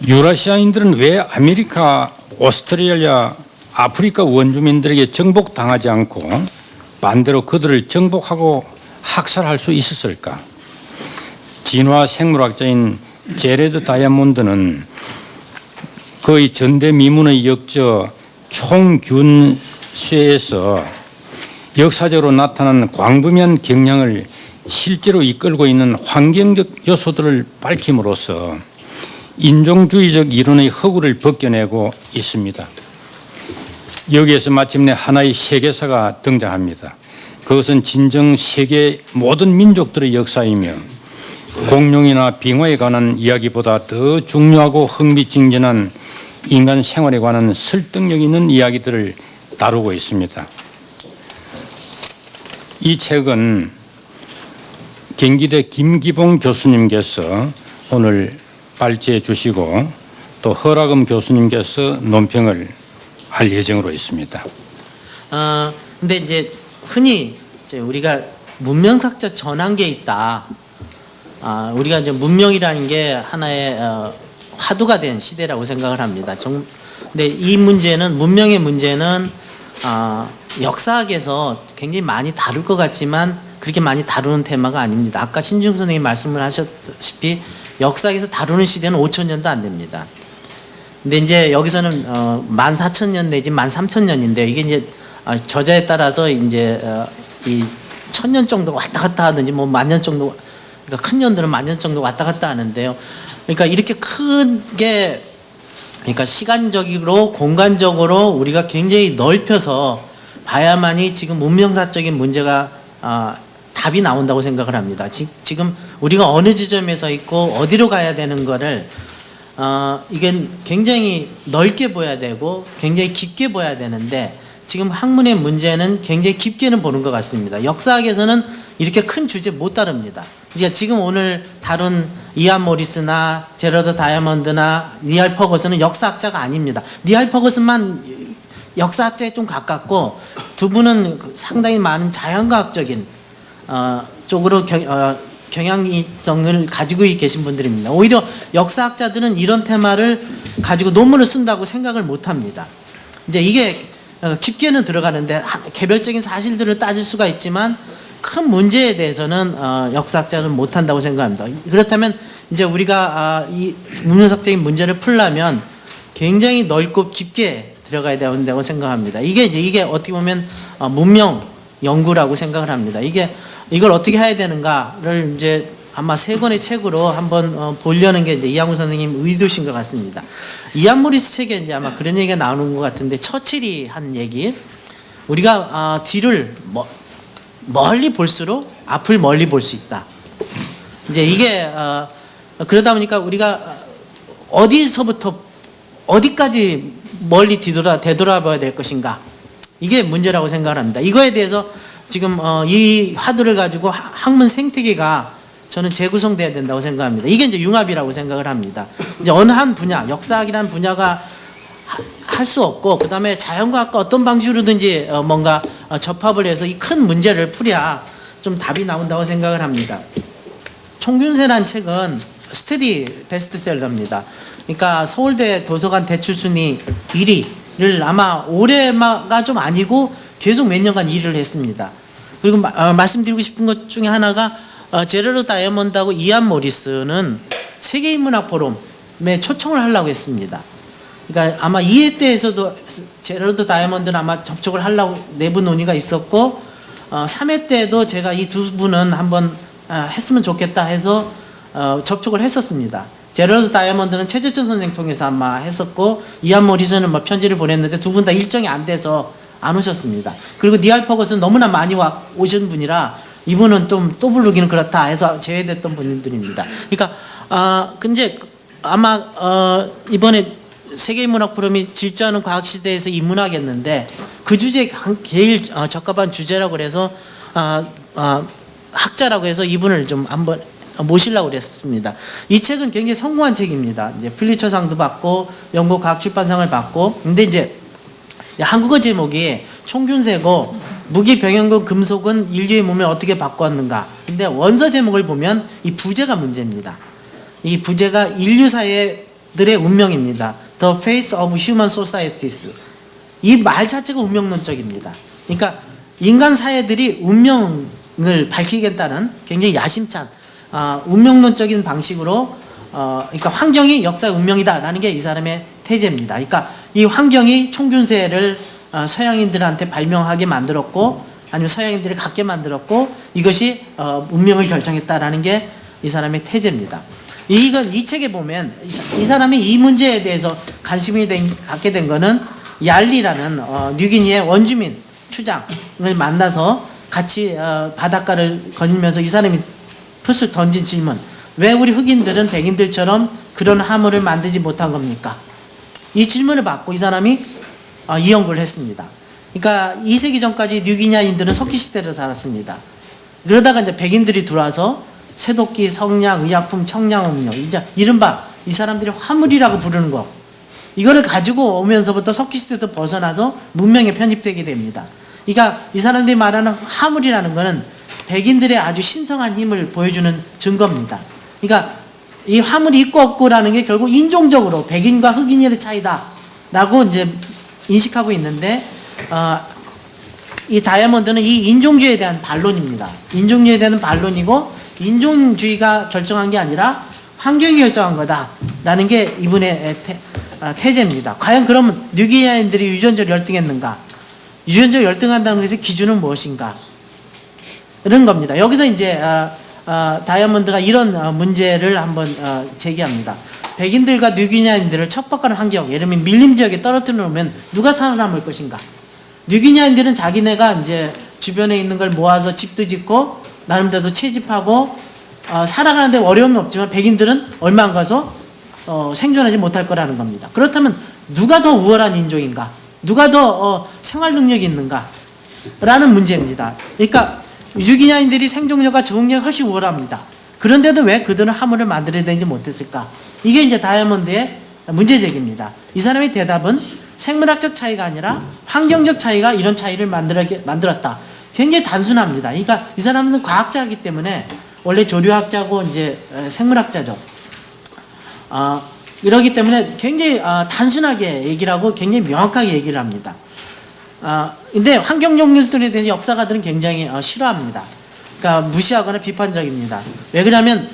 유라시아인들은 왜 아메리카, 오스트레일리아, 아프리카 원주민들에게 정복당하지 않고 반대로 그들을 정복하고 학살할 수 있었을까? 진화 생물학자인 제레드 다이아몬드는 거의 전대미문의 역저 총균쇠에서 역사적으로 나타난 광범위한 경향을 실제로 이끌고 있는 환경적 요소들을 밝힘으로써 인종주의적 이론의 허구를 벗겨내고 있습니다. 여기에서 마침내 하나의 세계사가 등장합니다. 그것은 진정 세계 모든 민족들의 역사이며 공룡이나 빙하에 관한 이야기보다 더 중요하고 흥미진진한 인간 생활에 관한 설득력 있는 이야기들을 다루고 있습니다. 이 책은 경기대 김기봉 교수님께서 오늘 발제해 주시고 또 허락음 교수님께서 논평을 할 예정으로 있습니다. 근데 이제 흔히 이제 우리가 문명학적 전환기에 있다. 우리가 이제 문명이라는 게 하나의 화두가 된 시대라고 생각을 합니다. 근데 이 문제는 문명의 문제는 역사학에서 굉장히 많이 다룰 것 같지만 그렇게 많이 다루는 테마가 아닙니다. 아까 신중 선생님이 말씀을 하셨다시피 역사학에서 다루는 시대는 5,000년도 안 됩니다. 근데 이제 여기서는 14,000년 내지 13,000년인데 이게 이제 저자에 따라서 이제 이 1,000년 정도 왔다 갔다 하든지 뭐 10,000년 정도, 그러니까 큰 년들은 10,000년 정도 왔다 갔다 하는데요. 그러니까 이렇게 크게, 그러니까 시간적으로 공간적으로 우리가 굉장히 넓혀서 봐야만이 지금 문명사적인 문제가 답이 나온다고 생각을 합니다. 지금 우리가 어느 지점에 서 있고 어디로 가야 되는 거를 이게 굉장히 넓게 보여야 되고 굉장히 깊게 보여야 되는데 지금 학문의 문제는 굉장히 깊게는 보는 것 같습니다. 역사학에서는 이렇게 큰 주제 못 다룹니다. 그러니까 지금 오늘 다룬 이안 모리스나 제러드 다이아몬드나 니할 퍼거슨은 역사학자가 아닙니다. 니할 퍼거슨만 역사학자에 좀 가깝고 두 분은 상당히 많은 자연과학적인 쪽으로 경향성을 가지고 계신 분들입니다. 오히려 역사학자들은 이런 테마를 가지고 논문을 쓴다고 생각을 못 합니다. 이제 이게 깊게는 들어가는데 개별적인 사실들을 따질 수가 있지만 큰 문제에 대해서는 역사학자는 못 한다고 생각합니다. 그렇다면 이제 우리가 이 문명학적인 문제를 풀려면 굉장히 넓고 깊게 들어가야 된다고 생각합니다. 이게 어떻게 보면 문명 연구라고 생각을 합니다. 이걸 어떻게 해야 되는가를 이제 아마 3권의 책으로 한번 보려는 게 이제 이양훈 선생님 의도신 것 같습니다. 이안 모리스 책에 이제 아마 그런 얘기가 나오는 것 같은데 처칠이 한 얘기, 우리가 뒤를 멀리 볼수록 앞을 멀리 볼 수 있다. 이제 이게 그러다 보니까 우리가 어디서부터 어디까지 멀리 되돌아봐야 될 것인가, 이게 문제라고 생각을 합니다. 이거에 대해서 지금 이 화두를 가지고 학문 생태계가 저는 재구성돼야 된다고 생각합니다. 이게 이제 융합이라고 생각을 합니다. 이제 어느 한 분야, 역사학이라는 분야가 할 수 없고, 그 다음에 자연과학과 어떤 방식으로든지 뭔가 접합을 해서 이 큰 문제를 풀어야 좀 답이 나온다고 생각을 합니다. 총균세라는 책은 스테디 베스트셀러입니다. 그러니까 서울대 도서관 대출순위 1위를 아마 올해가 좀 아니고 계속 몇 년간 1위를 했습니다. 그리고 말씀드리고 싶은 것 중에 하나가 제러드 다이아몬드하고 이안 모리스는 세계인문학 포럼에 초청을 하려고 했습니다. 그러니까 아마 2회 때에서도 제러드 다이아몬드는 아마 접촉을 하려고 내부 논의가 있었고 3회 때도 제가 이 두 분은 한번 했으면 좋겠다 해서 접촉을 했었습니다. 제러드 다이아몬드는 최재천 선생 통해서 아마 했었고 이안 모리스는 뭐 편지를 보냈는데 두 분 다 일정이 안 돼서 안 오셨습니다. 그리고 니할 퍼거슨 너무나 많이 오신 분이라 이분은 좀 또 부르기는 그렇다 해서 제외됐던 분들입니다. 그러니까 근데 아마 이번에 세계인문학 포럼이 질주하는 과학시대에서 인문학이었는데 그 주제에 제일 적합한 주제라고 그래서 학자라고 해서 이분을 좀 한번 모시려고 그랬습니다. 이 책은 굉장히 성공한 책입니다. 이제 플리처상도 받고 영국 과학출판상을 받고, 근데 이제 한국어 제목이 총균세고 무기병연금 금속은 인류의 몸을 어떻게 바꿨는가. 근데 원서 제목을 보면 이 부제가 문제입니다. 이 부제가 인류사의 사람들의 운명입니다. The fate of human societies. 이 말 자체가 운명론적입니다. 그러니까 인간 사회들이 운명을 밝히겠다는 굉장히 야심찬 운명론적인 방식으로 그러니까 환경이 역사의 운명이다라는 게 이 사람의 태제입니다. 그러니까 이 환경이 총균세를 서양인들한테 발명하게 만들었고 아니면 서양인들이 갖게 만들었고 이것이 운명을 결정했다라는 게 이 사람의 태제입니다. 이 책에 보면 이 사람이 이 문제에 대해서 관심이 갖게 된 거는 얄리라는 뉴기니의 원주민 추장을 만나서 같이 바닷가를 거닐면서 이 사람이 푸스 던진 질문, 왜 우리 흑인들은 백인들처럼 그런 화물을 만들지 못한 겁니까? 이 질문을 받고 이 사람이 이 연구를 했습니다. 그러니까 2세기 전까지 뉴기니아인들은 석기 시대를 살았습니다. 그러다가 이제 백인들이 들어와서 세도끼, 성냥, 의약품, 청량음료, 이제 이른바 이 사람들이 화물이라고 부르는 거, 이거를 가지고 오면서부터 석기 시대도 벗어나서 문명에 편입되게 됩니다. 그러니까 이 사람들이 말하는 화물이라는 거는 백인들의 아주 신성한 힘을 보여주는 증거입니다. 그러니까 이 화물이 있고 없고라는 게 결국 인종적으로 백인과 흑인의 차이다라고 이제 인식하고 있는데, 이 다이아몬드는 이 인종주의에 대한 반론입니다. 인종주의에 대한 반론이고, 인종주의가 결정한 게 아니라 환경이 결정한 거다라는 게 이분의 태제입니다. 과연 그러면 뉴기니아인들이 유전적으로 열등했는가? 유전적으로 열등한다는 것의 기준은 무엇인가? 이런 겁니다. 여기서 이제 다이아몬드가 이런 문제를 한번 제기합니다. 백인들과 뉴기니아인들을 척박한 환경, 예를 들면 밀림 지역에 떨어뜨려 놓으면 누가 살아남을 것인가? 뉴기니아인들은 자기네가 이제 주변에 있는 걸 모아서 집도 짓고 나름대로 채집하고 살아가는데 어려움이 없지만 백인들은 얼마 안 가서 생존하지 못할 거라는 겁니다. 그렇다면 누가 더 우월한 인종인가? 누가 더 생활 능력이 있는가? 라는 문제입니다. 그러니까 뉴기니아인들이 생존력과 적응력이 훨씬 우월합니다. 그런데도 왜 그들은 화물을 만들어야 되는지 못했을까? 이게 이제 다이아몬드의 문제제기입니다. 이 사람의 대답은 생물학적 차이가 아니라 환경적 차이가 이런 차이를 만들었다. 굉장히 단순합니다. 그러니까 이 사람은 과학자이기 때문에 원래 조류학자고 이제 생물학자죠. 이러기 때문에 굉장히 단순하게 얘기를 하고 굉장히 명확하게 얘기를 합니다. 근데 환경용일들에 대해서 역사가들은 굉장히 싫어합니다. 그러니까 무시하거나 비판적입니다. 왜 그러냐면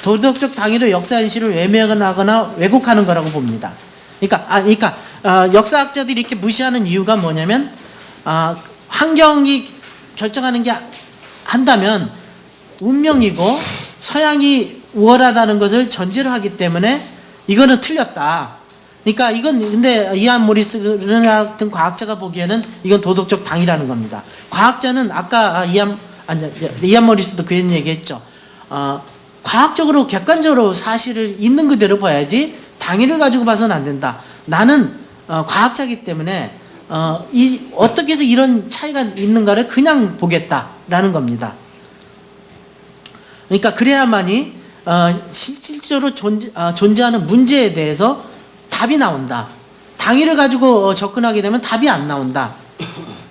도덕적 당위로 역사 현실을 외면하거나 왜곡하는 거라고 봅니다. 그러니까 역사학자들이 이렇게 무시하는 이유가 뭐냐면 환경이 결정하는 게 한다면 운명이고 서양이 우월하다는 것을 전제로 하기 때문에 이거는 틀렸다. 그러니까 이건 근데 이안 모리스 같은 과학자가 보기에는 이건 도덕적 당이라는 겁니다. 과학자는 아까 이안 모리스도 그런 얘기했죠. 과학적으로 객관적으로 사실을 있는 그대로 봐야지 당위를 가지고 봐서는 안 된다. 나는 과학자이기 때문에 어떻게 해서 이런 차이가 있는가를 그냥 보겠다라는 겁니다. 그러니까 그래야만이 실질적으로 존재하는 문제에 대해서 답이 나온다. 당위를 가지고 접근하게 되면 답이 안 나온다.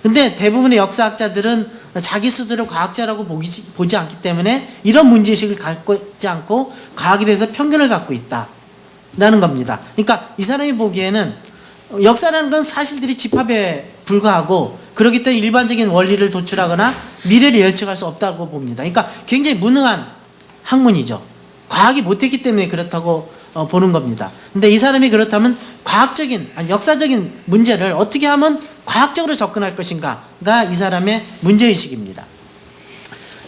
근데 대부분의 역사학자들은 자기 스스로 과학자라고 보지 않기 때문에 이런 문제의식을 갖고 있지 않고 과학에 대해서 편견을 갖고 있다라는 겁니다. 그러니까 이 사람이 보기에는 역사라는 건 사실들이 집합에 불과하고 그렇기 때문에 일반적인 원리를 도출하거나 미래를 예측할 수 없다고 봅니다. 그러니까 굉장히 무능한 학문이죠. 과학이 못했기 때문에 그렇다고 보는 겁니다. 근데 이 사람이 그렇다면 역사적인 문제를 어떻게 하면 과학적으로 접근할 것인가가 이 사람의 문제의식입니다.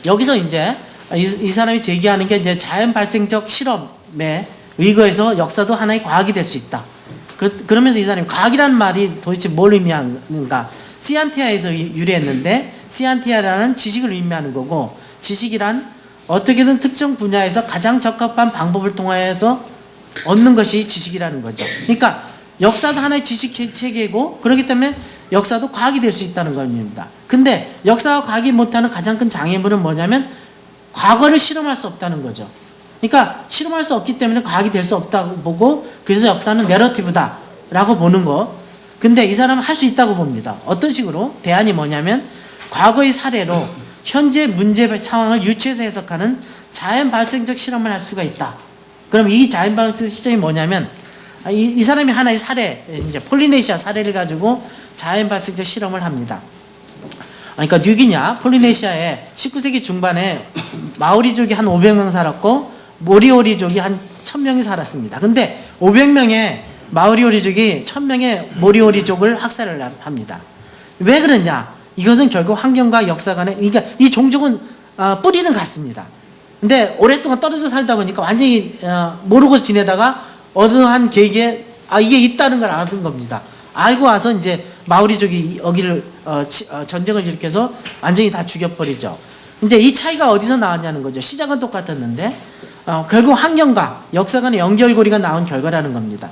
여기서 이제 이 사람이 제기하는 게 이제 자연 발생적 실험에 의거해서 역사도 하나의 과학이 될 수 있다. 그러면서 이 사람이 과학이라는 말이 도대체 뭘 의미하는가? 시안티아에서 유래했는데 시안티아라는 지식을 의미하는 거고 지식이란 어떻게든 특정 분야에서 가장 적합한 방법을 통하여서 얻는 것이 지식이라는 거죠. 그러니까 역사도 하나의 지식 체계고 그렇기 때문에 역사도 과학이 될 수 있다는 겁니다. 근데 역사와 과학이 못하는 가장 큰 장애물은 뭐냐면 과거를 실험할 수 없다는 거죠. 그러니까 실험할 수 없기 때문에 과학이 될 수 없다고 보고 그래서 역사는 내러티브다 라고 보는 거. 근데 이 사람은 할 수 있다고 봅니다. 어떤 식으로? 대안이 뭐냐면 과거의 사례로 현재 문제 상황을 유추해서 해석하는 자연 발생적 실험을 할 수가 있다. 그럼 이 자연 발생 시점이 뭐냐면 이 사람이 하나의 사례, 이제 폴리네시아 사례를 가지고 자연 발생적 실험을 합니다. 그러니까 뉴기냐, 폴리네시아에 19세기 중반에 마오리족이 한 500명 살았고 모리오리족이 한 1000명이 살았습니다. 근데 500명의 마오리오리족이 1000명의 모리오리족을 학살을 합니다. 왜 그러냐? 이것은 결국 환경과 역사 간에, 그러니까 이 종족은 뿌리는 같습니다. 근데 오랫동안 떨어져 살다 보니까 완전히 모르고 지내다가 어느 한 계기에 이게 있다는 걸 알았던 겁니다. 알고 와서 이제 마오리족이 여기를 전쟁을 일으켜서 완전히 다 죽여버리죠. 이제 이 차이가 어디서 나왔냐는 거죠. 시작은 똑같았는데 결국 환경과 역사 간의 연결고리가 나온 결과라는 겁니다.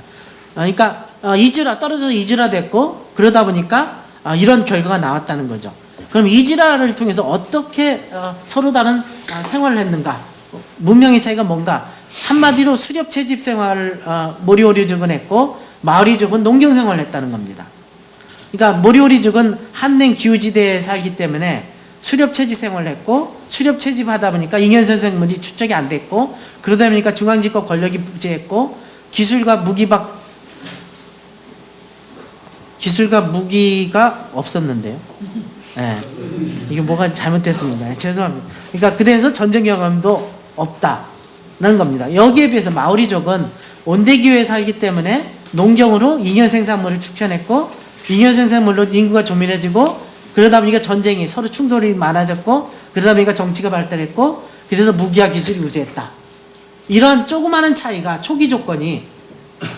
그러니까 떨어져서 이주라됐고 그러다 보니까 이런 결과가 나왔다는 거죠. 그럼 이지라를 통해서 어떻게 서로 다른 생활을 했는가? 문명의 차이가 뭔가? 한마디로 수렵 채집 생활을 모리오리족은 했고 마오리족은 농경 생활을 했다는 겁니다. 그러니까 모리오리족은 한냉 기후지대에 살기 때문에 수렵 채집 생활을 했고 수렵 채집하다 보니까 잉여생 생물이 추적이 안 됐고 그러다 보니까 중앙집권 권력이 부재했고 기술과 무기가 없었는데요. 네. 이게 뭐가 잘못됐습니다. 죄송합니다. 그러니까 그래서 전쟁 경험도 없다는 겁니다. 여기에 비해서 마오리족은 온대기후에 살기 때문에 농경으로 잉여 생산물을 축적했고 잉여 생산물로 인구가 조밀해지고 그러다 보니까 전쟁이 서로 충돌이 많아졌고 그러다 보니까 정치가 발달했고 그래서 무기와 기술이 우세했다. 이런 조그마한 차이가 초기 조건이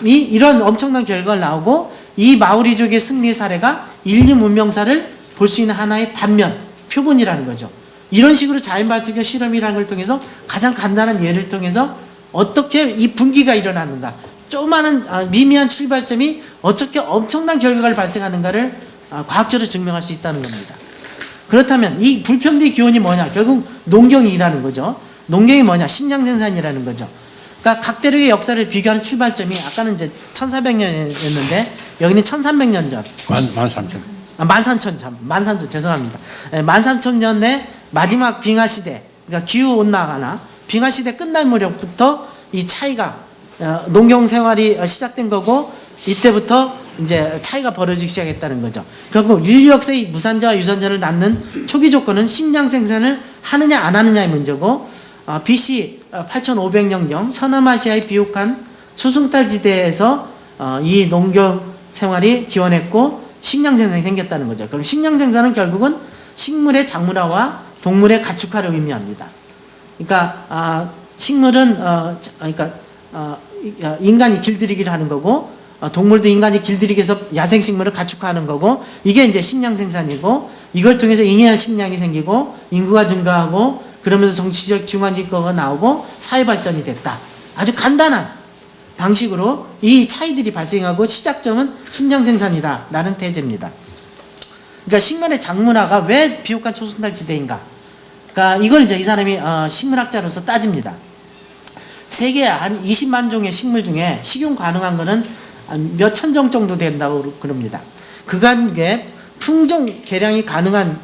이런 엄청난 결과가 나오고 이 마오리족의 승리 사례가 인류 문명사를 볼 수 있는 하나의 단면, 표본이라는 거죠. 이런 식으로 자연 발생적 실험이라는 걸 통해서 가장 간단한 예를 통해서 어떻게 이 분기가 일어나는가, 조그마한 미미한 출발점이 어떻게 엄청난 결과를 발생하는가를 과학적으로 증명할 수 있다는 겁니다. 그렇다면 이 불평등의 기원이 뭐냐? 결국 농경이라는 거죠. 농경이 뭐냐? 식량 생산이라는 거죠. 그러니까 각 대륙의 역사를 비교하는 출발점이 아까는 이제 1400년이었는데 여기는 1300년 전. 13,000. 13,000 죄송합니다. 13,000년의 마지막 빙하시대, 그러니까 기후온난화나 빙하시대 끝날 무렵부터 이 차이가 농경 생활이 시작된 거고 이때부터 이제 차이가 벌어지기 시작했다는 거죠. 결국 인류 역사의 무산자와 유산자를 낳는 초기 조건은 식량 생산을 하느냐 안 하느냐의 문제고 BC 8500년경 서남아시아의 비옥한 소승달 지대에서 이 농경 생활이 기원했고 식량 생산이 생겼다는 거죠. 그럼 식량 생산은 결국은 식물의 작물화와 동물의 가축화를 의미합니다. 그러니까 식물은 인간이 길들이기를 하는 거고 동물도 인간이 길들이기 위해서 야생식물을 가축화하는 거고 이게 이제 식량 생산이고 이걸 통해서 잉여 식량이 생기고 인구가 증가하고 그러면서 정치적 중앙집권가 나오고 사회발전이 됐다. 아주 간단한 방식으로 이 차이들이 발생하고 시작점은 식량 생산이다 라는 태제입니다. 그러니까 식물의 작문화가 왜 비옥한 초승달 지대인가? 그러니까 이걸 이제 이 사람이 식물학자로서 따집니다. 세계 한 20만 종의 식물 중에 식용 가능한 거는 몇 천 종 정도 된다고 그럽니다. 그간에 품종 개량이 가능한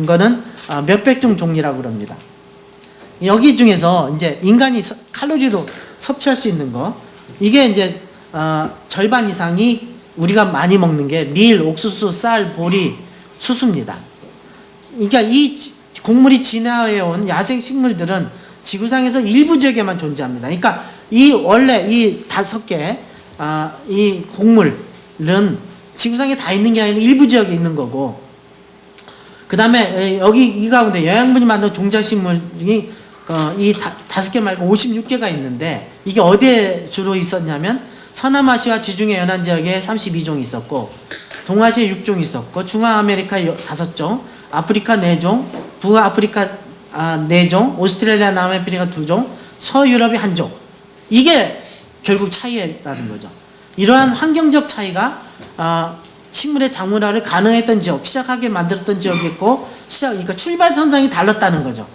거는 몇백 종 종이라고 그럽니다. 여기 중에서 이제 인간이 칼로리로 섭취할 수 있는 거, 이게 이제 절반 이상이 우리가 많이 먹는 게 밀, 옥수수, 쌀, 보리, 수수입니다. 그러니까 이 곡물이 진화해온 야생 식물들은 지구상에서 일부 지역에만 존재합니다. 그러니까 원래 이 5개 이 곡물은 지구상에 다 있는 게 아니라 일부 지역에 있는 거고, 그 다음에 여기 이 가운데 영양분이 많은 동작식물 중에 이 5개 말고 56개가 있는데 이게 어디에 주로 있었냐면 서남아시아 지중해 연안 지역에 32종이 있었고 동아시아에 6종이 있었고 중앙아메리카 5종, 아프리카 4종, 북아프리카 4종, 오스트레일리아 남아프리카 2종, 서유럽이 1종. 이게 결국 차이라는 거죠. 이러한 환경적 차이가 식물의 작물화를 가능했던 지역, 시작하게 만들었던 지역이 있고 그러니까 출발선상이 달랐다는 거죠.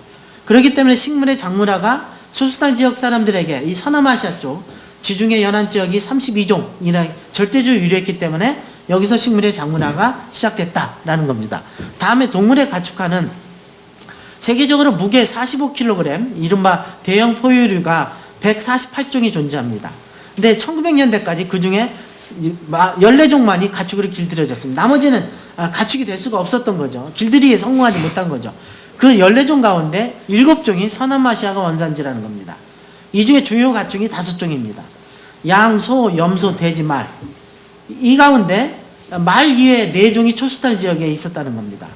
그렇기 때문에 식물의 작물화가 소수단 지역 사람들에게 이 서남아시아 쪽 지중해 연안 지역이 32종이나 절대적으로 유리했기 때문에 여기서 식물의 작물화가 시작됐다라는 겁니다. 다음에 동물의 가축화는 세계적으로 무게 45kg, 이른바 대형 포유류가 148종이 존재합니다. 근데 1900년대까지 그 중에 14종만이 가축으로 길들여졌습니다. 나머지는 가축이 될 수가 없었던 거죠. 길들이기에 성공하지 못한 거죠. 그 14종 가운데 7종이 서남아시아가 원산지라는 겁니다. 이 중에 주요 가축이 5종입니다. 양, 소, 염소, 돼지, 말. 이 가운데 말 이외에 4종이 초수달 지역에 있었다는 겁니다.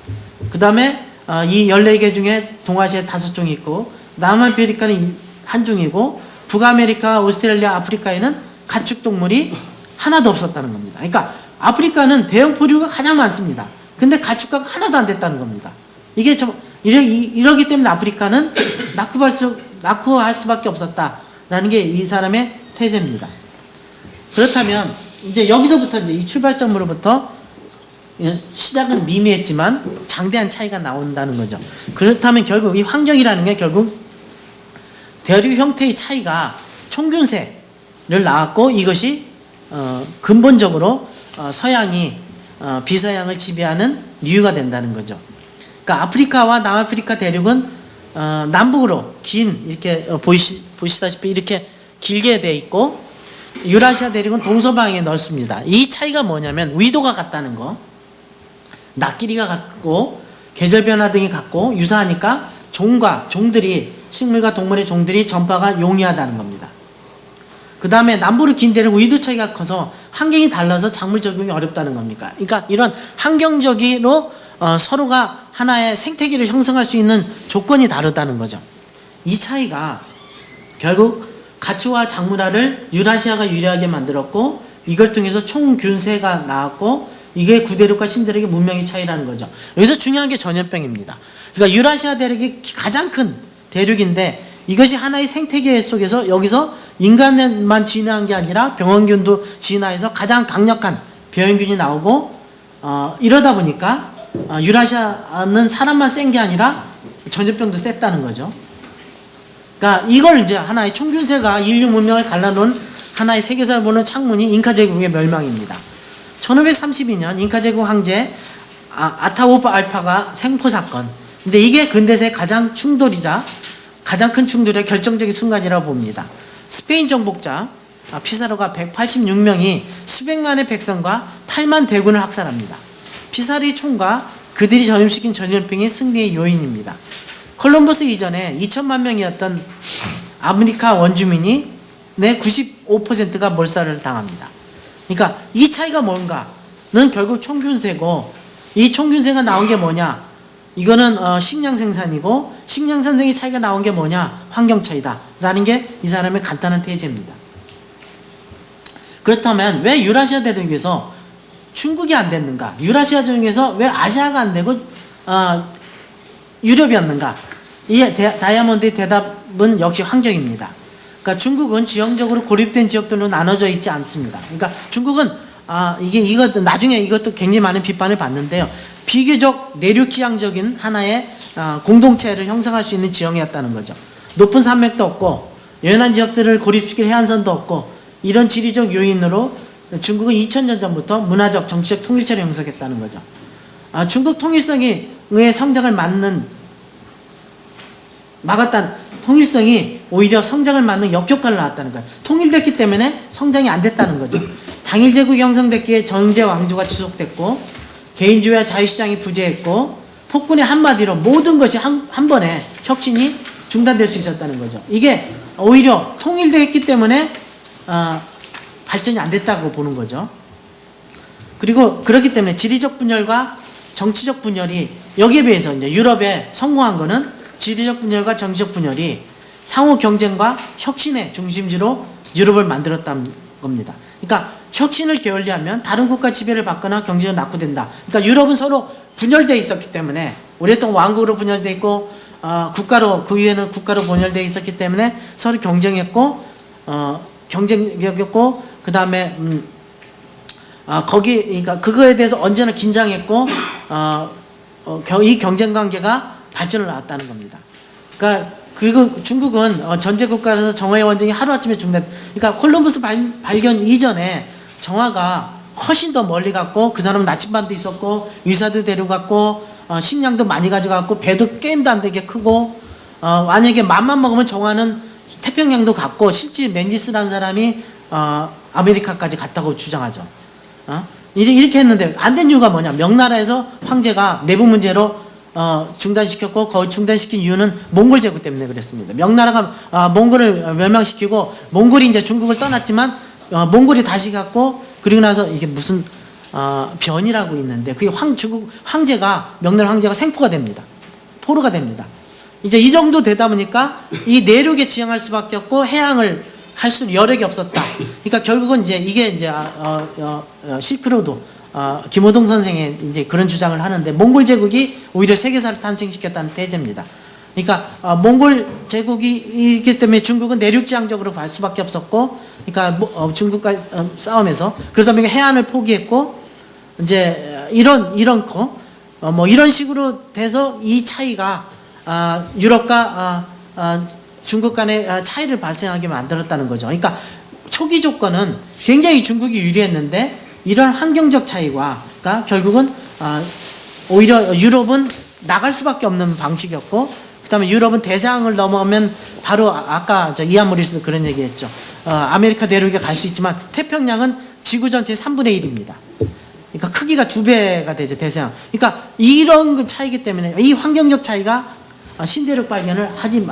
그 다음에 이 14개 중에 동아시아에 5종이 있고 남아메리카는 1종이고 북아메리카, 오스트레일리아, 아프리카에는 가축동물이 하나도 없었다는 겁니다. 그러니까 아프리카는 대형 포류가 가장 많습니다. 근데 가축가가 하나도 안 됐다는 겁니다. 이게 이러기 때문에 아프리카는 낙후할 수밖에 없었다라는 게 이 사람의 태세입니다. 그렇다면 이제 여기서부터 이제 이 출발점으로부터 시작은 미미했지만 장대한 차이가 나온다는 거죠. 그렇다면 결국 이 환경이라는 게 결국 대륙 형태의 차이가 총균세를 낳았고 이것이 근본적으로 서양이 비서양을 지배하는 이유가 된다는 거죠. 그러니까 아프리카와 남아프리카 대륙은 남북으로 긴 이렇게 보시다시피 이렇게 길게 돼 있고 유라시아 대륙은 동서방향에 넓습니다. 이 차이가 뭐냐면 위도가 같다는 거, 낙길이가 같고 계절 변화 등이 같고 유사하니까 식물과 동물의 종들이 전파가 용이하다는 겁니다. 그 다음에 남부로 긴 데는 위도 차이가 커서 환경이 달라서 작물 적용이 어렵다는 겁니까? 그러니까 이런 환경적으로 서로가 하나의 생태계를 형성할 수 있는 조건이 다르다는 거죠. 이 차이가 결국 가축과 작물화를 유라시아가 유리하게 만들었고 이걸 통해서 총균세가 나왔고 이게 구대륙과 신대륙의 문명의 차이라는 거죠. 여기서 중요한 게 전염병입니다. 그러니까 유라시아 대륙이 가장 큰 대륙인데 이것이 하나의 생태계 속에서 여기서 인간만 진화한 게 아니라 병원균도 진화해서 가장 강력한 병원균이 나오고 이러다 보니까 유라시아는 사람만 센 게 아니라 전염병도 셌다는 거죠. 그러니까 이걸 이제 하나의 총균세가 인류 문명을 갈라놓은 하나의 세계사를 보는 창문이 잉카 제국의 멸망입니다. 1532년 잉카 제국 황제 아타우파 알파가 생포 사건. 근데 이게 근대사의 가장 큰 충돌의 결정적인 순간이라고 봅니다. 스페인 정복자 피사로가 186명이 수백만의 백성과 8만 대군을 학살합니다. 피사로의 총과 그들이 전염시킨 전염병이 승리의 요인입니다. 콜럼버스 이전에 2천만 명이었던 아프리카 원주민이 95%가 몰살을 당합니다. 그러니까 이 차이가 뭔가는 결국 총균세고 이 총균세가 나온 게 뭐냐? 이거는 식량 생산이고 식량 생산의 차이가 나온 게 뭐냐? 환경 차이다라는 게 이 사람의 간단한 태제입니다. 그렇다면 왜 유라시아 대륙에서 중국이 안 됐는가? 유라시아 중에서 왜 아시아가 안 되고 유럽이었는가? 이 다이아몬드의 대답은 역시 환경입니다. 그러니까 중국은 지형적으로 고립된 지역들로 나눠져 있지 않습니다. 그러니까 중국은 이것도 나중에 이것도 굉장히 많은 비판을 받는데요. 비교적 내륙지향적인 하나의 공동체를 형성할 수 있는 지형이었다는 거죠. 높은 산맥도 없고 연안 지역들을 고립시킬 해안선도 없고 이런 지리적 요인으로 중국은 2000년 전부터 문화적, 정치적 통일체를 형성했다는 거죠. 중국 통일성의 성장을 막았던 통일성이 오히려 성장을 막는 역효과를 낳았다는 거예요. 통일됐기 때문에 성장이 안 됐다는 거죠. 당일제국이 형성됐기에 정제 왕조가 지속됐고 개인주의와 자유시장이 부재했고 폭군의 한마디로 모든 것이 한 번에 혁신이 중단될 수 있었다는 거죠. 이게 오히려 통일됐기 때문에 발전이 안 됐다고 보는 거죠. 그리고 그렇기 때문에 지리적 분열과 정치적 분열이 여기에 비해서 이제 유럽에 성공한 거는 지리적 분열과 정치적 분열이 상호 경쟁과 혁신의 중심지로 유럽을 만들었다는 겁니다. 그러니까 혁신을 게을리하면 다른 국가 지배를 받거나 경제가 낙후된다. 그러니까 유럽은 서로 분열되어 있었기 때문에 오랫동안 왕국으로 분열되어 있고 그 위에는 국가로 분열되어 있었기 때문에 서로 경쟁했고 그 다음에 그러니까 그거에 대해서 언제나 긴장했고 이 경쟁 관계가 발전을 낳았다는 겁니다. 그러니까 그리고 중국은 전제 국가라서 정화의 원정이 하루아침에 중단. 그러니까 콜럼버스 발견 이전에 정화가 훨씬 더 멀리 갔고 그 사람은 나침반도 있었고 의사도 데려갔고 식량도 많이 가져갔고 배도 게임도 안 되게 크고 만약에 맘만 먹으면 정화는 태평양도 갔고 실제 멘지스라는 사람이 아메리카까지 갔다고 주장하죠. 이렇게 했는데 안 된 이유가 뭐냐? 명나라에서 황제가 내부 문제로 중단시켰고 거의 중단시킨 이유는 몽골 제국 때문에 그랬습니다. 명나라가 몽골을 멸망시키고 몽골이 이제 중국을 떠났지만 몽골이 다시 갔고 그리고 나서 이게 무슨 변이라고 있는데 그게 중국 황제가 명나라 황제가 생포가 됩니다. 포로가 됩니다. 이제 이 정도 되다 보니까 이 내륙에 지향할 수밖에 없고 해양을 할 수 여력이 없었다. 그러니까 결국은 이제 이게 이제 실크로드 김호동 선생의 이제 그런 주장을 하는데 몽골 제국이 오히려 세계사를 탄생시켰다는 태제입니다. 그러니까 몽골 제국이 있기 때문에 중국은 내륙지향적으로 갈 수밖에 없었고, 그러니까 중국과 싸움에서 그러다 보니까 해안을 포기했고, 이제 이런 식으로 돼서 이 차이가 유럽과 중국 간의 차이를 발생하게 만들었다는 거죠. 그러니까 초기 조건은 굉장히 중국이 유리했는데 이런 환경적 차이가 결국은 오히려 유럽은 나갈 수밖에 없는 방식이었고, 그 다음에 유럽은 대서양을 넘어오면 바로 아까 이안 모리스도 그런 얘기했죠. 아메리카 대륙에 갈 수 있지만 태평양은 지구 전체의 3분의 1입니다. 그러니까 크기가 2배가 되죠, 대서양. 그러니까 이런 차이기 때문에 이 환경적 차이가 신대륙 발견을 하지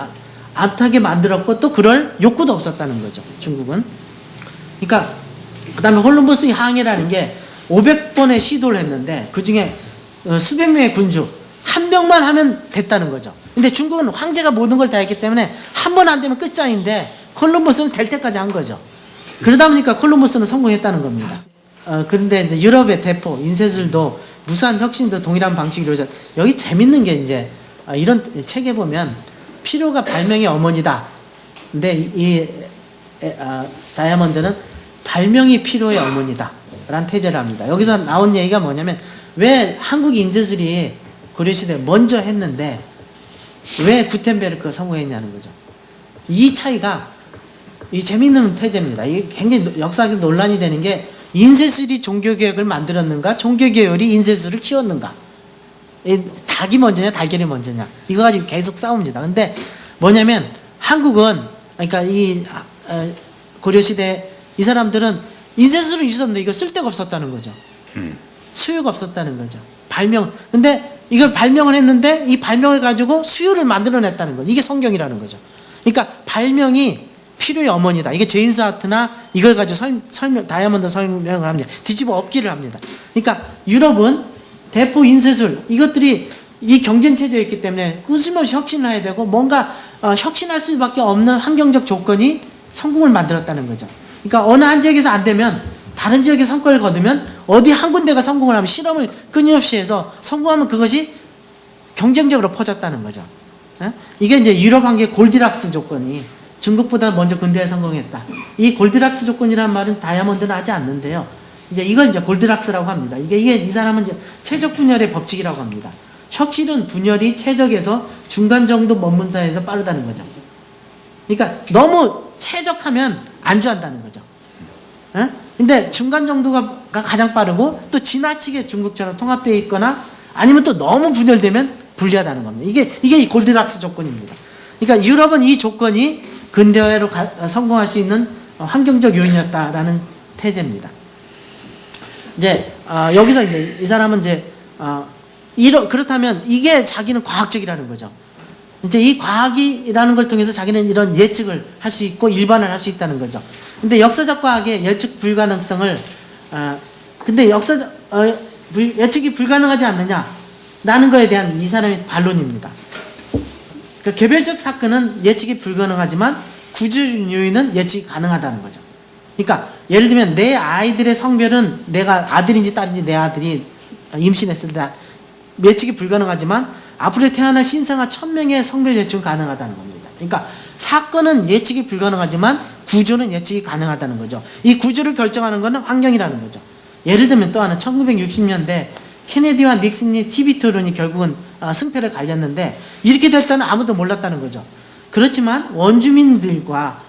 않게 만들었고 또 그럴 욕구도 없었다는 거죠, 중국은. 그러니까 그 다음에 콜럼버스 항해라는 게 500번의 시도를 했는데 그 중에 수백 명의 군주 한 명만 하면 됐다는 거죠. 근데 중국은 황제가 모든 걸 다 했기 때문에 한 번 안 되면 끝장인데 콜럼버스는 될 때까지 한 거죠. 그러다 보니까 콜럼버스는 성공했다는 겁니다. 그런데 이제 유럽의 대포, 인쇄술도 무수한 혁신도 동일한 방식으로 이루어졌. 여기 재밌는 게 이제 이런 책에 보면 필요가 발명의 어머니다. 근데 이 다이아몬드는 발명이 필요의 어머니다 라는 태제를 합니다. 여기서 나온 얘기가 뭐냐면 왜 한국 인쇄술이 고려시대에 먼저 했는데 왜 구텐베르크가 성공했냐는 거죠. 이 차이가 이 재미있는 태제입니다. 이게 굉장히 역사적 논란이 되는 게 인쇄술이 종교개혁을 만들었는가 종교개혁이 인쇄술을 키웠는가, 닭이 먼저냐 달걀이 먼저냐 이거 가지고 계속 싸웁니다. 근데 뭐냐면 한국은 그러니까 이 고려시대 이 사람들은 인쇄술은 있었는데 이거 쓸 데가 없었다는 거죠. 수요가 없었다는 거죠. 근데 이걸 발명을 했는데 이 발명을 가지고 수요를 만들어냈다는 거죠. 이게 성경이라는 거죠. 그러니까 발명이 필요의 어머니다. 이게 제임스 하트나 이걸 가지고 다이아몬드 설명을 합니다. 뒤집어 엎기를 합니다. 그러니까 유럽은 대포 인쇄술 이것들이 이 경쟁 체제였기 때문에 끊임없이 혁신을 해야 되고 뭔가 혁신할 수밖에 없는 환경적 조건이 성공을 만들었다는 거죠. 그러니까 어느 한 지역에서 안 되면 다른 지역에 성과를 거두면 어디 한 군데가 성공을 하면 실험을 끊임없이 해서 성공하면 그것이 경쟁적으로 퍼졌다는 거죠. 이게 이제 유럽 한계 골디락스 조건이 중국보다 먼저 근대에 성공했다. 이 골디락스 조건이라는 말은 다이아몬드는 하지 않는데요. 이제 이걸 이제 골디락스라고 합니다. 이 사람은 이제 최적 분열의 법칙이라고 합니다. 혁신은 분열이 최적에서 중간 정도 머문 사이에서 빠르다는 거죠. 그러니까 너무 최적하면 안주한다는 거죠. 근데 중간 정도가 가장 빠르고 또 지나치게 중국처럼 통합되어 있거나 아니면 또 너무 분열되면 불리하다는 겁니다. 이게 이 골디락스 조건입니다. 그러니까 유럽은 이 조건이 근대화로 성공할 수 있는 환경적 요인이었다라는 태제입니다. 이제 여기서 이제 이 사람은 이제 그렇다면 이게 자기는 과학적이라는 거죠. 이제 이 과학이라는 걸 통해서 자기는 이런 예측을 할 수 있고 일반을 할 수 있다는 거죠. 근데 역사적 과학의 예측 불가능성을 근데 예측이 불가능하지 않느냐라는 거에 대한 이 사람의 반론입니다. 그 개별적 사건은 예측이 불가능하지만 구조적 요인은 예측이 가능하다는 거죠. 그러니까 예를 들면 내 아이들의 성별은 내가 아들인지 딸인지 내 아들이 임신했을 때 예측이 불가능하지만 앞으로 태어날 신생아 1000명의 성별 예측은 가능하다는 겁니다. 그러니까 사건은 예측이 불가능하지만 구조는 예측이 가능하다는 거죠. 이 구조를 결정하는 것은 환경이라는 거죠. 예를 들면 또 하나 1960년대 케네디와 닉슨이 TV 토론이 결국은 승패를 갈렸는데 이렇게 될 때는 아무도 몰랐다는 거죠. 그렇지만 원주민들과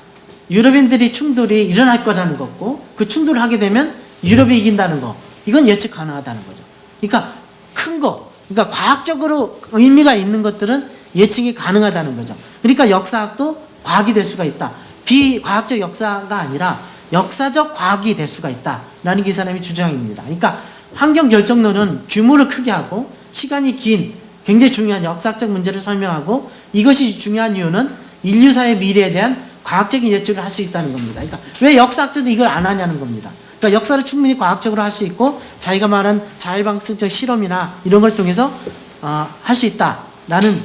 유럽인들이 충돌이 일어날 거라는 거고 그 충돌을 하게 되면 유럽이 이긴다는 거 이건 예측 가능하다는 거죠. 그러니까 그러니까 과학적으로 의미가 있는 것들은 예측이 가능하다는 거죠. 그러니까 역사학도 과학이 될 수가 있다. 비과학적 역사가 아니라 역사적 과학이 될 수가 있다라는 게 이 사람의 주장입니다. 그러니까 환경 결정론은 규모를 크게 하고 시간이 긴 굉장히 중요한 역사적 문제를 설명하고, 이것이 중요한 이유는 인류사의 미래에 대한 과학적인 예측을 할 수 있다는 겁니다. 그러니까 왜 역사학자들이 이걸 안 하냐는 겁니다. 그러니까 역사를 충분히 과학적으로 할 수 있고 자기가 말한 자율방식적 실험이나 이런 걸 통해서 할 수 있다라는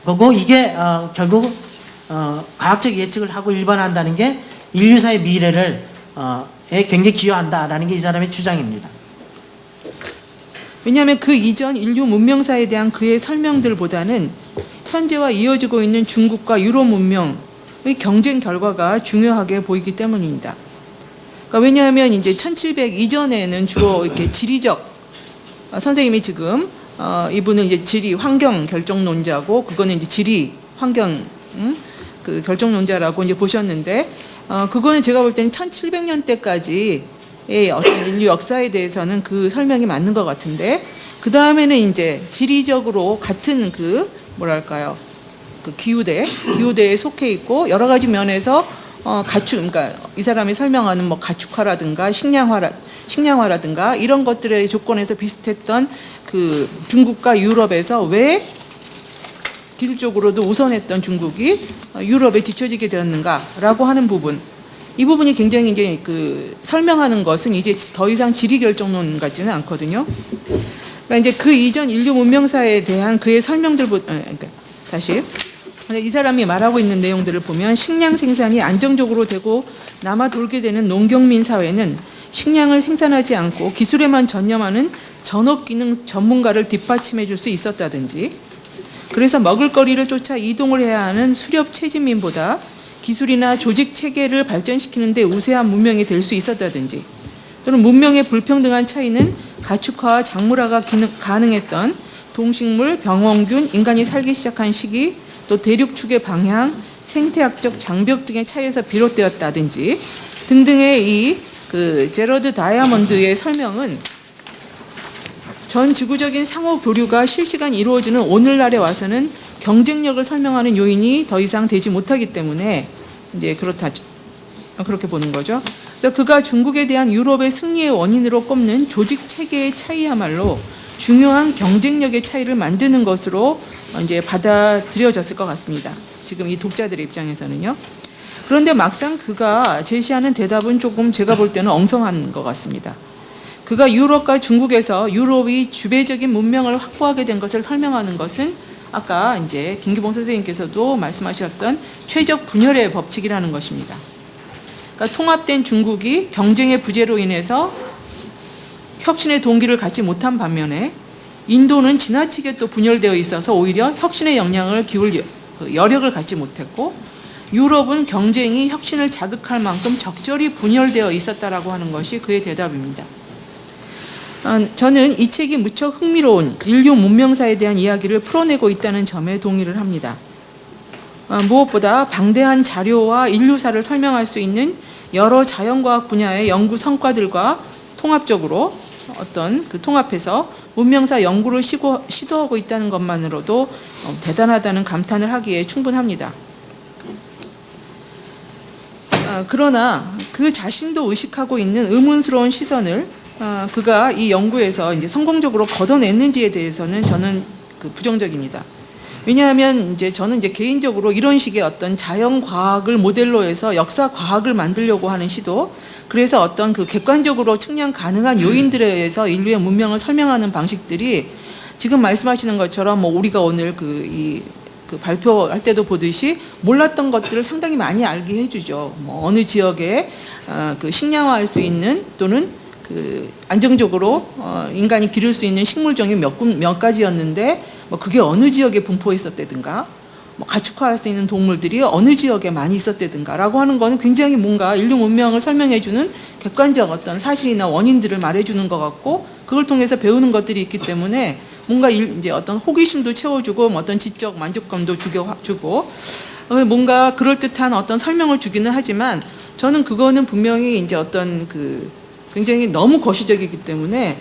거고, 이게 결국 과학적 예측을 하고 일반화한다는 게 인류사의 미래를 굉장히 기여한다라는 게 이 사람의 주장입니다. 왜냐하면 그 이전 인류 문명사에 대한 그의 설명들보다는 현재와 이어지고 있는 중국과 유럽 문명의 경쟁 결과가 중요하게 보이기 때문입니다. 그러니까 왜냐하면 이제 1700 이전에는 주로 이렇게 지리적, 선생님이 지금 이분은 이제 지리 환경 결정론자고, 그거는 이제 지리 환경 그 결정론자라고 이제 보셨는데, 그거는 제가 볼 때는 1700년대까지의 어떤 인류 역사에 대해서는 그 설명이 맞는 것 같은데, 그 다음에는 이제 지리적으로 같은 그 뭐랄까요, 그 기후대에 속해 있고 여러 가지 면에서 그러니까 이 사람이 설명하는 뭐 가축화라든가 식량화라든가 이런 것들의 조건에서 비슷했던 그 중국과 유럽에서 왜 기술적으로도 우선했던 중국이 유럽에 뒤처지게 되었는가라고 하는 부분, 이 부분이 굉장히 이제 그 설명하는 것은 이제 더 이상 지리 결정론 같지는 않거든요. 그러니까 이제 그 이전 인류 문명사에 대한 그의 설명들보다, 그러니까 다시 이 사람이 말하고 있는 내용들을 보면, 식량 생산이 안정적으로 되고 남아 돌게 되는 농경민 사회는 식량을 생산하지 않고 기술에만 전념하는 전업기능 전문가를 뒷받침해 줄 수 있었다든지, 그래서 먹을거리를 쫓아 이동을 해야 하는 수렵 채집민보다 기술이나 조직 체계를 발전시키는 데 우세한 문명이 될 수 있었다든지, 또는 문명의 불평등한 차이는 가축화와 작물화가 가능했던 동식물, 병원균, 인간이 살기 시작한 시기, 또 대륙축의 방향, 생태학적 장벽 등의 차이에서 비롯되었다든지 등등의 이 그 제러드 다이아몬드의 설명은 전 지구적인 상호 교류가 실시간 이루어지는 오늘날에 와서는 경쟁력을 설명하는 요인이 더 이상 되지 못하기 때문에 이제 그렇게 보는 거죠. 그래서 그가 중국에 대한 유럽의 승리의 원인으로 꼽는 조직 체계의 차이야말로 중요한 경쟁력의 차이를 만드는 것으로 이제 받아들여졌을 것 같습니다. 지금 이 독자들의 입장에서는요. 그런데 막상 그가 제시하는 대답은 조금 제가 볼 때는 엉성한 것 같습니다. 그가 유럽과 중국에서 유럽이 주배적인 문명을 확보하게 된 것을 설명하는 것은 아까 이제 김기봉 선생님께서도 말씀하셨던 최적 분열의 법칙이라는 것입니다. 그러니까 통합된 중국이 경쟁의 부재로 인해서 혁신의 동기를 갖지 못한 반면에 인도는 지나치게 또 분열되어 있어서 오히려 혁신의 영향을 기울 여력을 갖지 못했고, 유럽은 경쟁이 혁신을 자극할 만큼 적절히 분열되어 있었다라고 하는 것이 그의 대답입니다. 저는 이 책이 무척 흥미로운 인류 문명사에 대한 이야기를 풀어내고 있다는 점에 동의를 합니다. 무엇보다 방대한 자료와 인류사를 설명할 수 있는 여러 자연과학 분야의 연구 성과들과 통합적으로 어떤 그 통합해서 문명사 연구를 시도하고 있다는 것만으로도 대단하다는 감탄을 하기에 충분합니다. 그러나 그 자신도 의식하고 있는 의문스러운 시선을 그가 이 연구에서 이제 성공적으로 걷어냈는지에 대해서는 저는 부정적입니다. 왜냐하면 저는 개인적으로 이런 식의 어떤 자연 과학을 모델로 해서 역사 과학을 만들려고 하는 시도, 그래서 어떤 그 객관적으로 측량 가능한 요인들에 의해서 인류의 문명을 설명하는 방식들이 지금 말씀하시는 것처럼 뭐 우리가 오늘 그 발표할 때도 보듯이 몰랐던 것들을 상당히 많이 알게 해주죠. 뭐 어느 지역에 그 식량화할 수 있는 또는 그 안정적으로 인간이 기를 수 있는 식물종이 몇 가지였는데 뭐 그게 어느 지역에 분포해 있었다든가, 뭐 가축화할 수 있는 동물들이 어느 지역에 많이 있었다든가라고 하는 거는 굉장히 뭔가 인류 문명을 설명해주는 객관적 어떤 사실이나 원인들을 말해주는 것 같고, 그걸 통해서 배우는 것들이 있기 때문에 뭔가 이제 어떤 호기심도 채워주고 어떤 지적 만족감도 주고 뭔가 그럴듯한 어떤 설명을 주기는 하지만, 저는 그거는 분명히 이제 어떤 굉장히 너무 거시적이기 때문에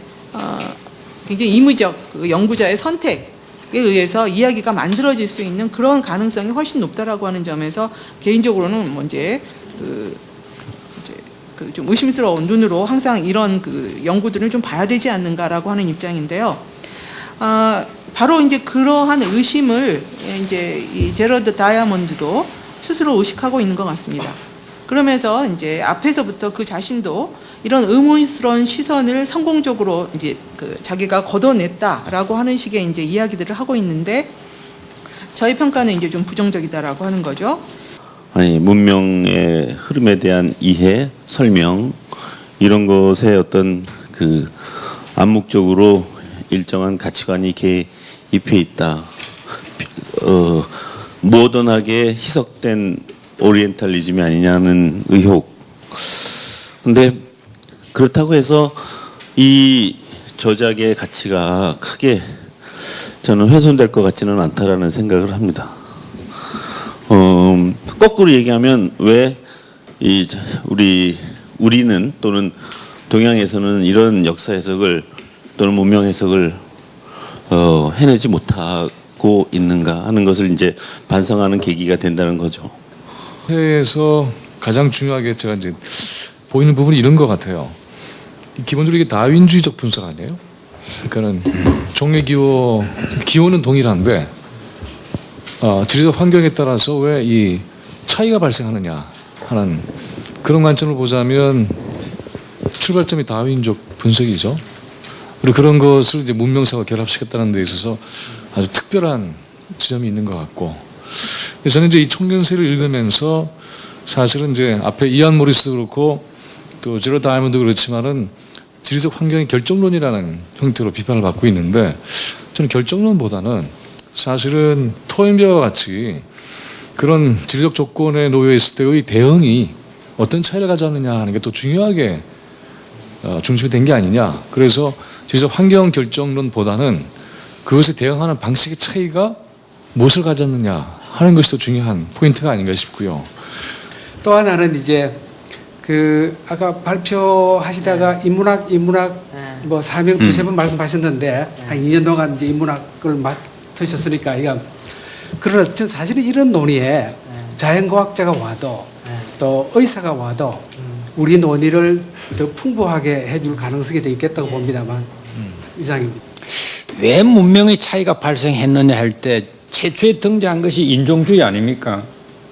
굉장히 임의적 연구자의 선택, 의해서 이야기가 만들어질 수 있는 그런 가능성이 훨씬 높다라고 하는 점에서 개인적으로는 뭐 이제 좀 의심스러운 눈으로 항상 이런 그 연구들을 좀 봐야 되지 않는가라고 하는 입장인데요. 바로 이제 그러한 의심을 이제 이 제러드 다이아몬드도 스스로 의식하고 있는 것 같습니다. 그러면서 이제 앞에서부터 그 자신도 이런 의문스러운 시선을 성공적으로 이제 그 자기가 걷어냈다라고 하는 식의 이제 이야기들을 하고 있는데 저희 평가는 이제 좀 부정적이다라고 하는 거죠. 아니, 문명의 흐름에 대한 이해, 설명 이런 것에 어떤 그 암묵적으로 일정한 가치관이 개입해 있다. 모던하게 희석된 오리엔탈리즘이 아니냐는 의혹. 근데 그렇다고 해서 이 저작의 가치가 크게 저는 훼손될 것 같지는 않다라는 생각을 합니다. 거꾸로 얘기하면 왜 우리는 또는 동양에서는 이런 역사 해석을 또는 문명 해석을 해내지 못하고 있는가 하는 것을 이제 반성하는 계기가 된다는 거죠. 에서 가장 중요하게 제가 이제 보이는 부분이 이런 것 같아요. 기본적으로 이게 다윈주의적 분석 아니에요? 그러니까는 종의 기호는 동일한데 지리적 환경에 따라서 왜 이 차이가 발생하느냐 하는 그런 관점을 보자면 출발점이 다윈적 분석이죠. 그리고 그런 것을 이제 문명사와 결합시켰다는 데 있어서 아주 특별한 지점이 있는 것 같고, 저는 이제 이 청년세를 읽으면서 사실은 이제 앞에 이안 모리스도 그렇고 또 제러드 다이아몬드도 그렇지만은 지리적 환경의 결정론이라는 형태로 비판을 받고 있는데, 저는 결정론보다는 사실은 토인비아와 같이 그런 지리적 조건에 놓여 있을 때의 대응이 어떤 차이를 가져왔느냐 하는 게 또 중요하게 중심이 된 게 아니냐. 그래서 지리적 환경 결정론보다는 그것에 대응하는 방식의 차이가 무엇을 가졌느냐 하는 것이 더 중요한 포인트가 아닌가 싶고요. 또 하나는 이제 그 아까 발표하시다가 인문학 뭐 사명 두세 번 말씀하셨는데 한 2년 동안 이제 인문학을 맡으셨으니까 이거 그러나 전 사실은 이런 논의에 자연과학자가 와도 또 의사가 와도 우리 논의를 더 풍부하게 해줄 가능성이 더 있겠다고 봅니다만 이상입니다. 왜 문명의 차이가 발생했느냐 할 때 최초에 등장한 것이 인종주의 아닙니까?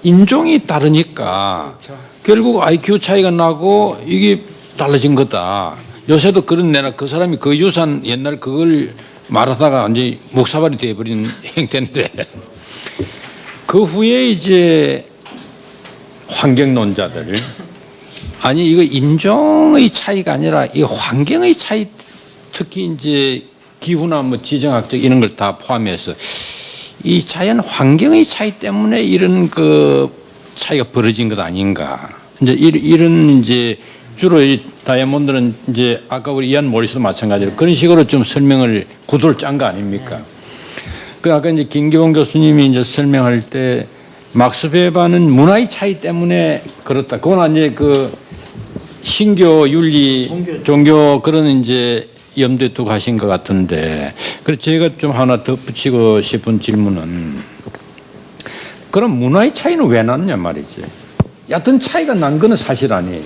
인종이 다르니까 그렇죠. 결국 IQ 차이가 나고 이게 달라진 거다. 요새도 그런 내나 그 사람이 그 유산 옛날 그걸 말하다가 이제 목사발이 되어버린 형태인데, 그 후에 이제 환경론자들, 아니 이거 인종의 차이가 아니라 이 환경의 차이, 특히 이제 기후나 뭐 지정학적 이런 걸 다 포함해서 이 자연 환경의 차이 때문에 이런 그 차이가 벌어진 것 아닌가. 이제 이런 이제 주로 이 다이아몬드는 이제 아까 우리 이안 모리스도 마찬가지로 그런 식으로 좀 설명을 구도를 짠 거 아닙니까? 그 아까 이제 김기봉 교수님이 이제 설명할 때 막스 베버는 문화의 차이 때문에 그렇다. 그건 이제 그 신교 윤리 종교 그런 이제 염두에 두고 하신 것 같은데, 그래서 제가 좀 하나 덧붙이고 싶은 질문은, 그럼 문화의 차이는 왜 났냐 말이지. 얕은 차이가 난 거는 사실 아니에요.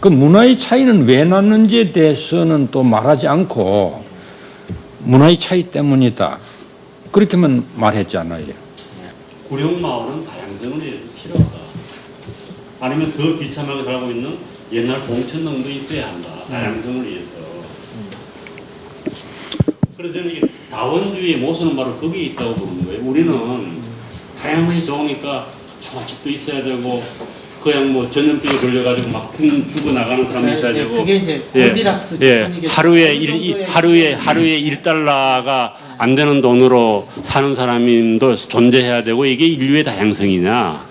그 문화의 차이는 왜 났는지에 대해서는 또 말하지 않고 문화의 차이 때문이다, 그렇게만 말했잖아요. 구룡마을은 다양성을 필요하다. 아니면 더 비참하게 살고 있는 옛날 봉천동도 있어야 한다. 다양성을 위해서. 그래서 저는 이게 다원주의의 모순은 바로 거기에 있다고 보는 거예요. 우리는 다양하게 좋으니까 종합집도 있어야 되고, 그냥 뭐 전염병에 걸려가지고 막 죽어 나가는 사람이 있어야 되고. 그게 이제 골디락스 하루에 1달러가 안 되는 돈으로 사는 사람도 존재해야 되고, 이게 인류의 다양성이냐?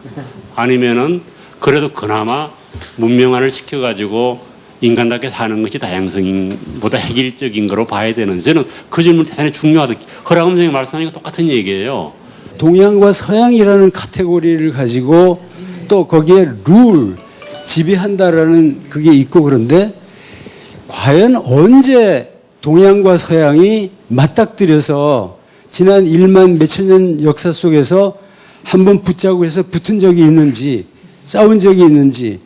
아니면은 그래도 그나마 문명화를 시켜가지고 인간답게 사는 것이 다양성보다 획일적인 거로 봐야 되는, 저는 그 질문 대단히 중요하다. 허락음 선생님 말씀하니까 똑같은 얘기예요. 동양과 서양이라는 카테고리를 가지고 또 거기에 룰, 지배한다라는 그게 있고, 그런데 과연 언제 동양과 서양이 맞닥뜨려서 지난 1만 몇천 년 역사 속에서 한번 붙자고 해서 붙은 적이 있는지, 싸운 적이 있는지,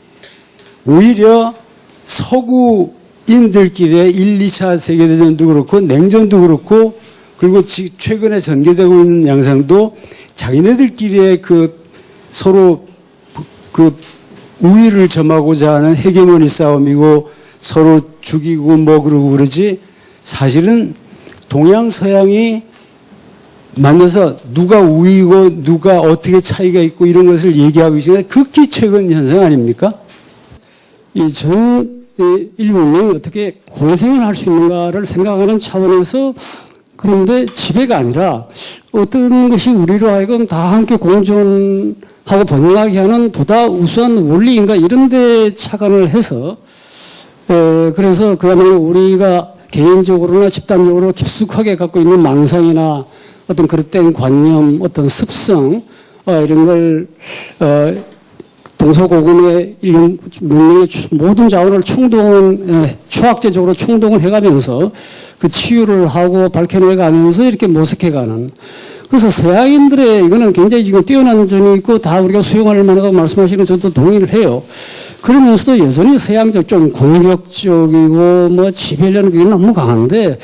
오히려 서구인들끼리 1, 2차 세계대전도 그렇고 냉전도 그렇고 그리고 최근에 전개되고 있는 양상도 자기네들끼리의 그 서로 그 우위를 점하고자 하는 헤게모니 싸움이고 서로 죽이고 뭐 그러고 그러지, 사실은 동양 서양이 만나서 누가 우위고 누가 어떻게 차이가 있고 이런 것을 얘기하기 전에 극히 최근 현상 아닙니까? 전 인류는 어떻게 공생을 할 수 있는가를 생각하는 차원에서, 그런데 지배가 아니라 어떤 것이 우리로 하여금 다 함께 공존하고 번영하게 하는 보다 우수한 원리인가 이런 데 착안을 해서, 그래서 그야말로 우리가 개인적으로나 집단적으로 깊숙하게 갖고 있는 망상이나 어떤 그릇된 관념, 어떤 습성, 이런 걸 동서고금의 인류 문명의 모든 자원을 초학제적으로 충동을 해가면서 그 치유를 하고 밝혀내가면서 이렇게 모색해가는. 그래서 서양인들의 이거는 굉장히 지금 뛰어난 점이 있고 다 우리가 수용할 만하다고 말씀하시는 저도 동의를 해요. 그러면서도 여전히 서양적 좀 공격적이고 뭐 지배하려는 게 너무 강한데,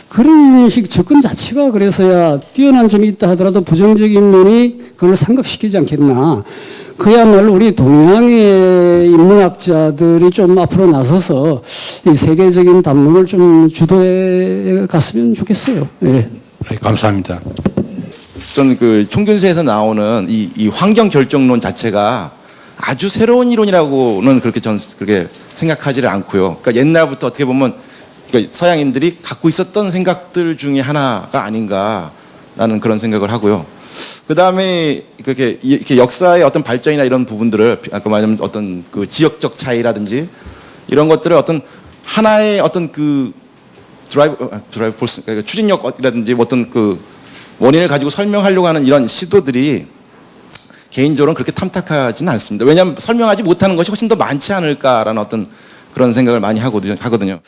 그런 식 접근 자체가 그래서야 뛰어난 점이 있다 하더라도 부정적인 면이 그걸 삼각시키지 않겠나. 그야말로 우리 동양의 인문학자들이 좀 앞으로 나서서 이 세계적인 담론을 좀 주도해 갔으면 좋겠어요. 네. 네, 감사합니다. 어떤 그 총균세에서 나오는 이 환경 결정론 자체가 아주 새로운 이론이라고는 그렇게 그렇게 생각하지를 않고요. 그러니까 옛날부터 어떻게 보면 그러니까 서양인들이 갖고 있었던 생각들 중에 하나가 아닌가라는 그런 생각을 하고요. 그 다음에 이렇게 역사의 어떤 발전이나 이런 부분들을 아까 말하자면 어떤 그 지역적 차이라든지 이런 것들을 어떤 하나의 어떤 그 드라이브 포스, 그러니까 추진력이라든지 어떤 그 원인을 가지고 설명하려고 하는 이런 시도들이 개인적으로는 그렇게 탐탁하지는 않습니다. 왜냐하면 설명하지 못하는 것이 훨씬 더 많지 않을까라는 어떤 그런 생각을 많이 하거든요.